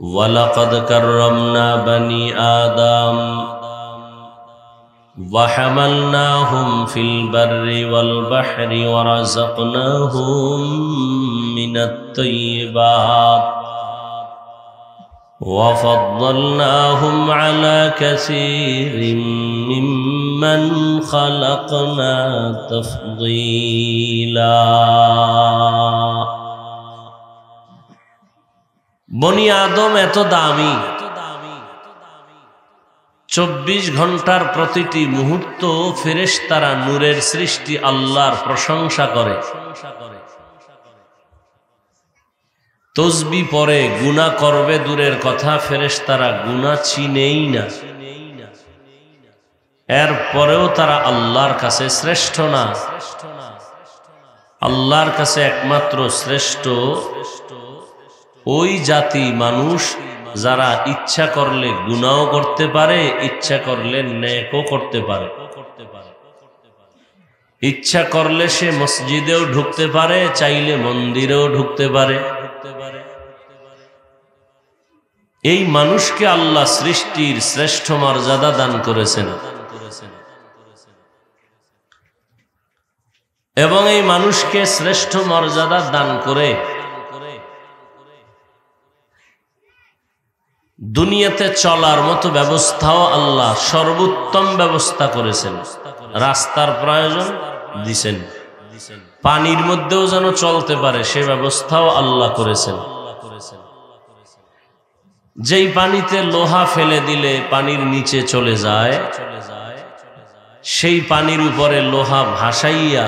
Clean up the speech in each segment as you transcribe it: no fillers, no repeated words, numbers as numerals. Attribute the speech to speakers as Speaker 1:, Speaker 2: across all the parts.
Speaker 1: ওয়ালাকাদ কাররামনা বনি আদম وحملناهم في البر والبحر ورزقناهم من الطيبات وفضلناهم على كثير ممن خلقنا تفضيلا বনি আদম এত দামি, 24 ঘন্টার প্রতিটি মুহূর্ত ফেরেশতারা নূরের সৃষ্টি আল্লাহর প্রশংসা করে, তসবিহ পড়ে, গুনাহ করবে দূরের কথা, ফেরেশতারা গুনাহ চিনেই না। এরপরেও তারা আল্লাহর কাছে শ্রেষ্ঠ না। আল্লাহর কাছে একমাত্র শ্রেষ্ঠ ওই জাতি মানুষ যারা ইচ্ছা করলে গুনাহও করতে পারে, ইচ্ছা করলে নেকও করতে পারে। ইচ্ছা করলে সে মসজিদেও ঢুকতে পারে, চাইলে মন্দিরেও ঢুকতে পারে। এই মানুষকে আল্লাহ সৃষ্টির শ্রেষ্ঠ মর্যাদা দান করেছেন এবং এই মানুষকে শ্রেষ্ঠ মর্যাদা দান করে দুনিয়াতে চলার মতো ব্যবস্থাও আল্লাহ সর্বোত্তম ব্যবস্থা করেছেন। রাস্তার প্রয়োজন দিছেন, পানির মধ্যেও যেন চলতে পারে সে ব্যবস্থাও আল্লাহ করেছেন। যেই পানিতে লোহা ফেলে দিলে পানির নিচে চলে যায়, সেই পানির উপরে লোহা ভাসাইয়া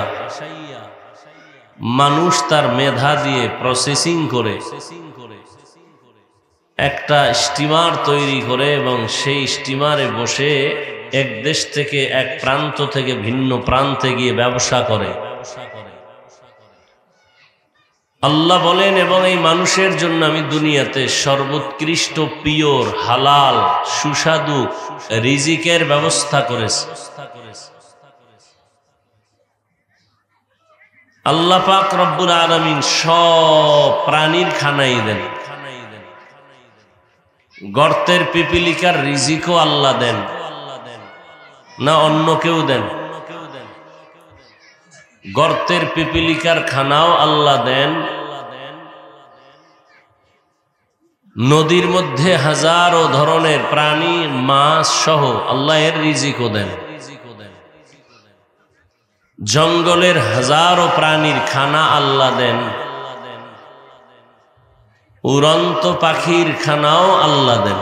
Speaker 1: মানুষ তার মেধা দিয়ে প্রসেসিং করে একটা স্টিমার তৈরি করে এবং সেই স্টিমারে বসে এক দেশ থেকে এক প্রান্ত থেকে ভিন্ন প্রান্তে গিয়ে ব্যবসা করে। আল্লাহ বলেন, এবং এই মানুষের জন্য আমি দুনিয়াতে সর্বোৎকৃষ্ট পিওর হালাল সুস্বাদু রিজিকের ব্যবস্থা করেছি। আল্লাহ পাক রব্বুল আলামিন সব প্রাণীর খানাই দেন। গর্তের পিপিলিকার রিজিকও আল্লাহ দেন না অন্য কেউ দেন? গর্তের পিপিলিকার খানাও আল্লাহ দেন। নদীর মধ্যে হাজারো ধরনের প্রাণী মাছ সহ আল্লাহ এর রিজিকও দেন। জঙ্গলের হাজারো প্রাণীর খানা আল্লাহ দেন। উড়ন্ত পাখির খানাও আল্লাহ দেন।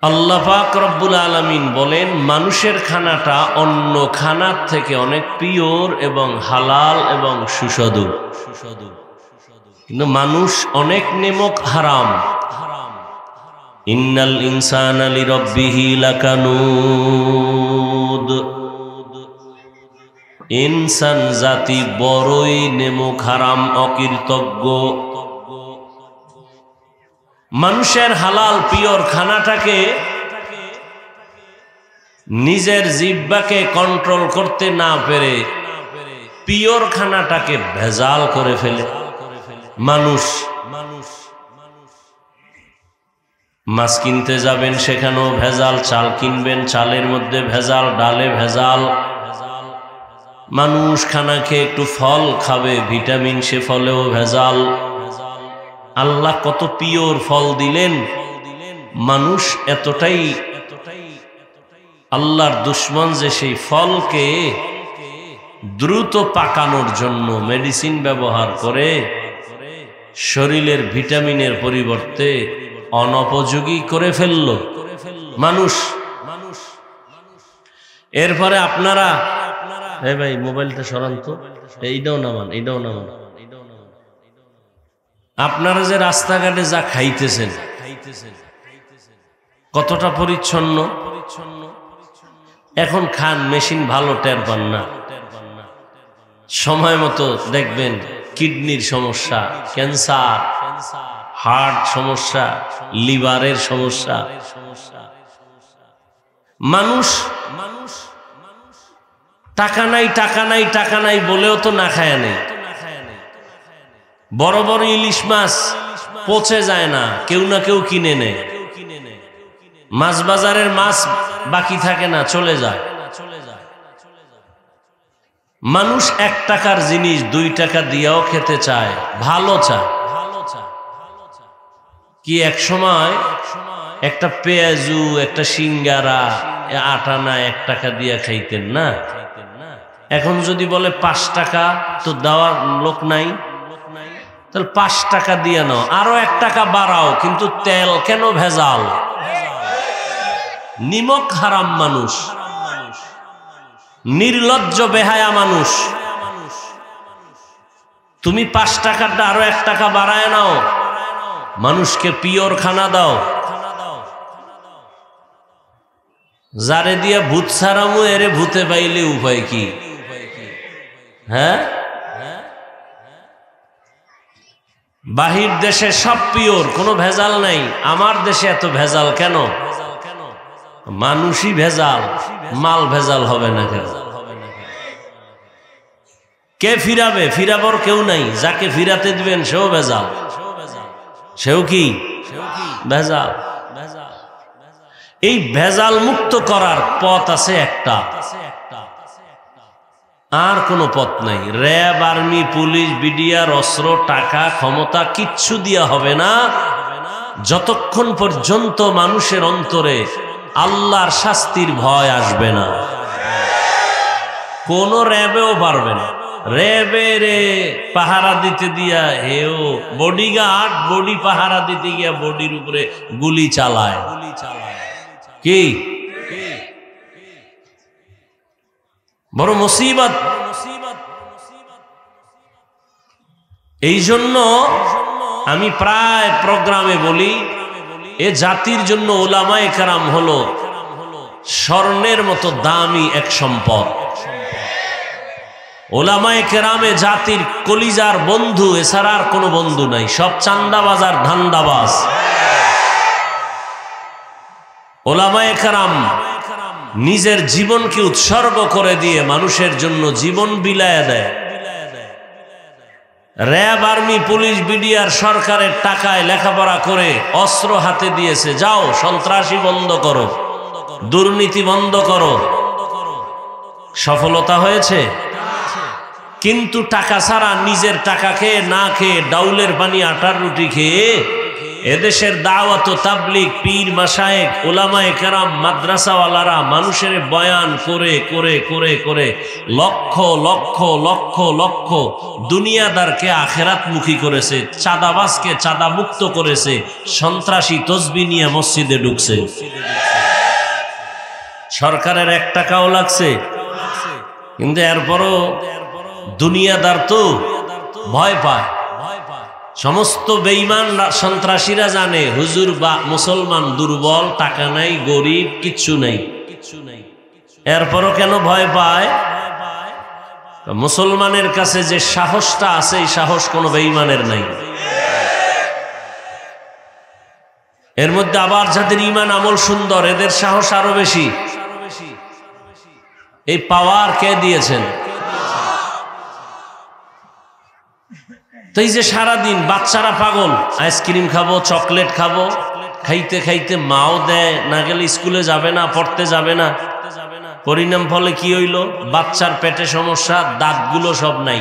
Speaker 1: আল্লাহ পাক রব্বুল আলামিন বলেন, মানুষের খানাটা অন্য খানার থেকে অনেক পিওর এবং হালাল এবং সুস্বাদু, কিন্তু মানুষ অনেক নেমক হারাম। ইন্নাল ইনসানা লিরাব্বিহি লাকানুদ, ইনসান জাতি বড়ই নেমক হারাম, অকৃতজ্ঞ। মানুষের হালাল পিওর খানাটাকে নিজের জিহ্বাকে কন্ট্রোল করতে না পেরে পিওর খানাটাকে ভেজাল করে ফেলে মানুষ। মাছ কিনতে যাবেন, সেখানেও ভেজাল। চাল কিনবেন, চালের মধ্যে ভেজাল, ডালে ভেজাল। মানুষ খানা খেয়ে একটু ফল খাবে, ভিটামিন, সে ফলেও ভেজাল। আল্লাহ কত পিওর ফল দিলেন, মানুষ এতটাই আল্লাহর দুশ্মন যে সেই ফলকে দ্রুত পাকানোর জন্য মেডিসিন ব্যবহার করে শরীরের ভিটামিনের পরিবর্তে অনুপযোগী করে ফেলল মানুষ। এরপরে আপনারা, হে ভাই মোবাইলটা সরান তো, এইটাও নামান, এইটাও নামান। আপনারা যে রাস্তাঘাটে যা খাইতেছেন কতটা পরিচ্ছন্ন? এখন খান, মেশিন ভালো টের পান না। সময় মতো দেখবেন কিডনির সমস্যা, ক্যান্সার, হার্ট সমস্যা, লিভারের সমস্যা। মানুষ টাকা নাই টাকা নাই টাকা নাই বলেও তো না খায় নেই। বড় বড় ইলিশ মাছ পচে যায় না, কেউ না কেউ কিনে নেয়। মাছ বাজারের মাছ বাকি থাকে না, চলে যায়। মানুষ 1 টাকার জিনিস 2 টাকা দিয়েও খেতে চায়, ভালো চায়। কি এক সময় একটা পেঁয়াজু, একটা সিঙ্গারা 8 আনা 1 টাকা দিয়ে খাইতেন না? এখন যদি বলে 5 টাকা, তো দেওয়ার লোক নাই, তাহলে 5 টাকা দিয়ে নাও, আরো 1 টাকা বাড়াও, কিন্তু তেল কেন ভেজাল? নিমক হারাম মানুষ, নির্লজ্জ বেহায়া মানুষ। তুমি 5 টাকাটা আরো 1 টাকা বাড়ায় নাও, মানুষকে পিওর খানা দাও। যারে দিয়া ভূত ছাড়ামু, এরে ভূতে পাইলে উপায় কি? হ্যাঁ, বাহির দেশে সব পিওর, কোনো ভেজাল নাই। আমার দেশে এত ভেজাল কেন? মানুষই ভেজাল, মাল ভেজাল হবে না কেন? কে ফিরাবে? ফিরাবার কেউ নাই। যাকে ফিরাতে দিবেন সেও ভেজাল, সেও কি ভেজাল। এই ভেজাল মুক্ত করার পথ আছে একটা, আর কোনো পথ নাই। র্যাব, আর্মি, পুলিশ, বিডিআর, অস্ত্র, টাকা, ক্ষমতা কিচ্ছু দিয়া হবে না, যতক্ষণ পর্যন্ত মানুষের অন্তরে আল্লাহর শাস্তির ভয় আসবে না। কোন র্যাবেও পারবে না। র্যাবেরে পাহারা দিতে দিয়া হেও বডিগার্ড, বডি পাহারা দিতে গিয়া বডির উপরে গুলি চালায়। কি বড় মুসিবত। এই জন্য আমি প্রায় প্রোগ্রামে বলি, এ জাতির জন্য উলামায়ে কেরাম হলো স্বর্ণের মতো দামি এক সম্পদ। উলামায়ে কেরামে জাতির কলিজার বন্ধু, এছাড়া আর কোনো বন্ধু নাই। সব চান্দাবাজ আর ধান্দাবাজ। উলামায়ে কেরাম নিজের জীবনকে উৎসর্গ করে দিয়ে মানুষের জন্য জীবন বিলায়া দেয়। র্যাব, আর্মি, পুলিশ, বিডিআর সরকারের টাকায় লেখাপড়া করে অস্ত্র হাতে দিয়েছে, যাও সন্ত্রাসী বন্ধ করো, দুর্নীতি বন্ধ করো। সফলতা হয়েছে, কিন্তু টাকা ছাড়া, নিজের টাকা খেয়ে না খেয়ে, ডাউলের পানি আটার রুটি খেয়ে এদেশের দাওয়াত ও তাবলীগ, পীর মাশায়েখ, উলামায়ে কেরাম, মাদ্রাসাওয়ালারা মানুষের বয়ান করে করে করে করে লক্ষ লক্ষ লক্ষ লক্ষ দুনিয়াদারকে আখেরাতমুখী করেছে, চাঁদাবাজকে চাঁদা মুক্ত করেছে, সন্ত্রাসী তসবিহ নিয়ে মসজিদে ঢুকছে। সরকারের 1 টাকাও লাগছে, কিন্তু এরপরও দুনিয়াদার তো ভয় পায়। সমস্ত বেঈমান সন্ত্রাসীরা জানে হুজুর বা মুসলমান দুর্বল, টাকা নাই, গরিব, কিচ্ছু নাই। এরপরও কেন ভয় পায়? মুসলমানের কাছে যে সাহসটা আছে, এই সাহস কোনো বেঈমানের নাই। এর মধ্যে আবার যাদের ঈমান আমল সুন্দর, এদের সাহস আরো বেশি। এই পাওয়ার কে দিয়েছেন? তো এই যে সারাদিন বাচ্চারা পাগল, আইসক্রিম খাবো, চকলেট খাবো, খাইতে খাইতে মাও দেয়, না গেলে স্কুলে যাবে না, পড়তে যাবে না। পরিণাম ফলে কি হইল? বাচ্চার পেটে সমস্যা, দাঁতগুলো সব নাই।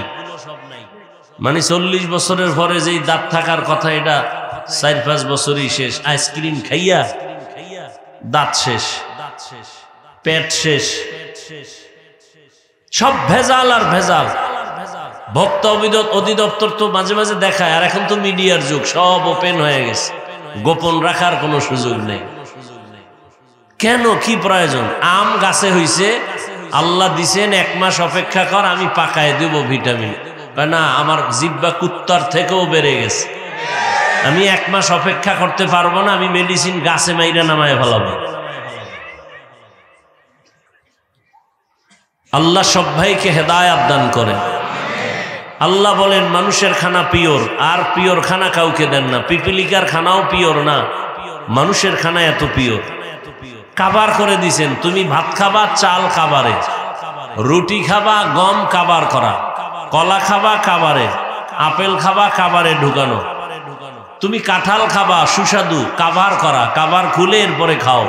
Speaker 1: মানে 40 বছরের পরে যেই দাঁত থাকার কথা, এটা 4-5 বছরই শেষ। আইসক্রিম খাইয়া দাঁত শেষ, পেট শেষ, সব ভেজাল আর ভেজাল। ভোক্তা অধিদপ্তর তো মাঝে মাঝে দেখায়, আর এখন তো মিডিয়ার যুগ, সব ওপেন হয়ে গেছে, গোপন রাখার কোনো সুযোগ নেই। কেন? কি প্রয়োজন? আম গাছে হইছে, আল্লাহ দিছেন, 1 মাস অপেক্ষা কর, আমি পাকায় দেব ভিটামিন। না, আমার জিহ্বা কুত্তার থেকেও বেড়ে গেছে, আমি 1 মাস অপেক্ষা করতে পারবো না, আমি মেডিসিন গাছে মাইরা নামায় ফেলাবো। আল্লাহ সব ভাইকে হেদায়াত দান করেন। আল্লাহ বলেন মানুষের খানা পিওর, আর পিওর খানা কাউকে দেন না। পিপিলিকার খানাও পিওর না, মানুষের খানা এত পিওর। কাবার করে দিছেন, তুমি ভাত খাবা চাল কাবারে, রুটি খাবা গম কাবার করা, কলা খাবা কাবারে, আপেল খাবা কাবারে ঢুকানো, তুমি কাঁঠাল খাবা সুস্বাদু কাভার করা, কাভার খুলে এরপরে খাও,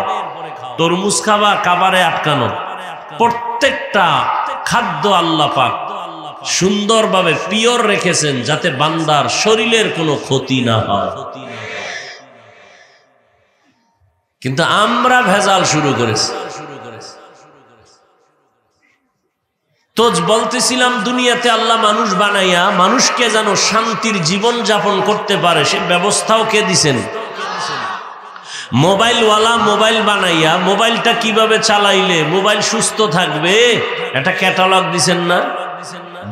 Speaker 1: তরমুজ খাবা কাবারে আটকানো। প্রত্যেকটা খাদ্য আল্লাহ পাক সুন্দরভাবে পিওর রেখেছেন যাতে বান্দার শরীরের কোনো ক্ষতি না হয়। কিন্তু আমরা ভেজাল শুরু করেছি। তো বলতেছিলাম দুনিয়াতে আল্লাহ মানুষ বানাইয়া মানুষকে যেন শান্তির জীবন যাপন করতে পারে সে ব্যবস্থাও কে দিছেন? মোবাইলওয়ালা মোবাইল বানাইয়া মোবাইলটা কিভাবে চালাইলে মোবাইল সুস্থ থাকবে এটা ক্যাটালগ দিছেন না?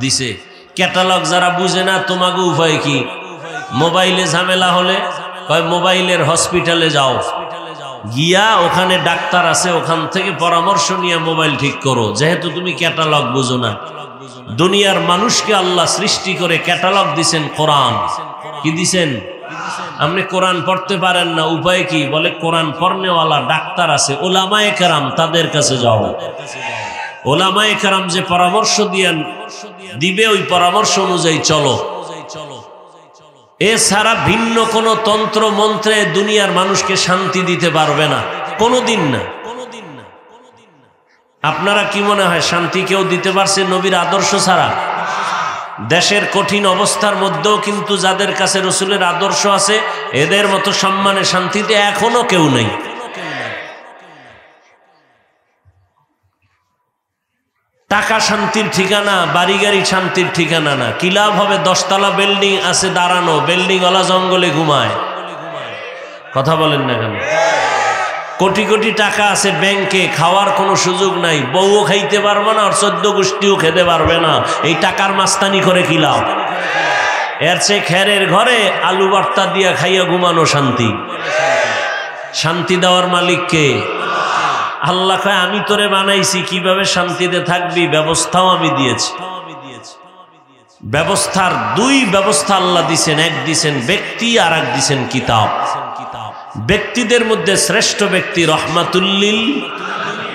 Speaker 1: দিছে। ক্যাটালগ যারা বুঝে না তোমাকে উপায় কি? মোবাইলে ঝামেলা হলে কয় মোবাইলের হসপিটালে যাও, গিয়া ওখানে ডাক্তার আছে, ওখান থেকে পরামর্শ নিয়ে মোবাইল ঠিক করো, যেহেতু তুমি ক্যাটালগ বুঝো না। দুনিয়ার মানুষকে আল্লাহ সৃষ্টি করে ক্যাটালগ দিছেন কোরআন। কি দিছেন? আপনি কোরআন পড়তে পারেন না, উপায় কি? বলে কোরআন পড়নেওয়ালা ডাক্তার আছে, ওলামায়ে কেরাম, তাদের কাছে যাও। ওলামায়ে কেরাম যে পরামর্শ দিবে ওই পরামর্শ অনুযায়ী চলো। এছাড়া ভিন্ন কোন তন্ত্র মন্ত্রে দুনিয়ার মানুষকে শান্তি দিতে পারবে না, কোনোদিন না। আপনারা কি মনে হয় শান্তি কেউ দিতে পারছে নবীর আদর্শ ছাড়া? দেশের কঠিন অবস্থার মধ্যেও কিন্তু যাদের কাছে রসুলের আদর্শ আছে এদের মতো সম্মানে শান্তিতে এখনো কেউ নেই। টাকা শান্তির ঠিকানা, বাড়ি গাড়ি শান্তির ঠিকানা না। কি লাভ হবে 10 তলা বিল্ডিং আছে দাঁড়ানো, বিল্ডিংওয়ালা জঙ্গলে ঘুমায়? কথা বলেন না কেন? কোটি কোটি টাকা আছে ব্যাংকে, খাওয়ার কোনো সুযোগ নাই, বউও খাইতে পারবে না আর 14 গোষ্ঠীও খেতে পারবে না। এই টাকার মাস্তানি করে কি লাভ? এর চেয়ে খেরের ঘরে আলু ভর্তা দিয়া খাইয়া ঘুমানো শান্তি। শান্তি দেওয়ার মালিক কে? আল্লাহ কয় আমি তোরে বানাইছি, কিভাবে শান্তিতে থাকবি ব্যবস্থাও আমি দিয়েছি। ব্যবস্থার দুই ব্যবস্থা আল্লাহ দিছেন, এক দিছেন ব্যক্তি আর এক দিছেন কিতাব। ব্যক্তিদের মধ্যে শ্রেষ্ঠ ব্যক্তি রহমাতুল লিল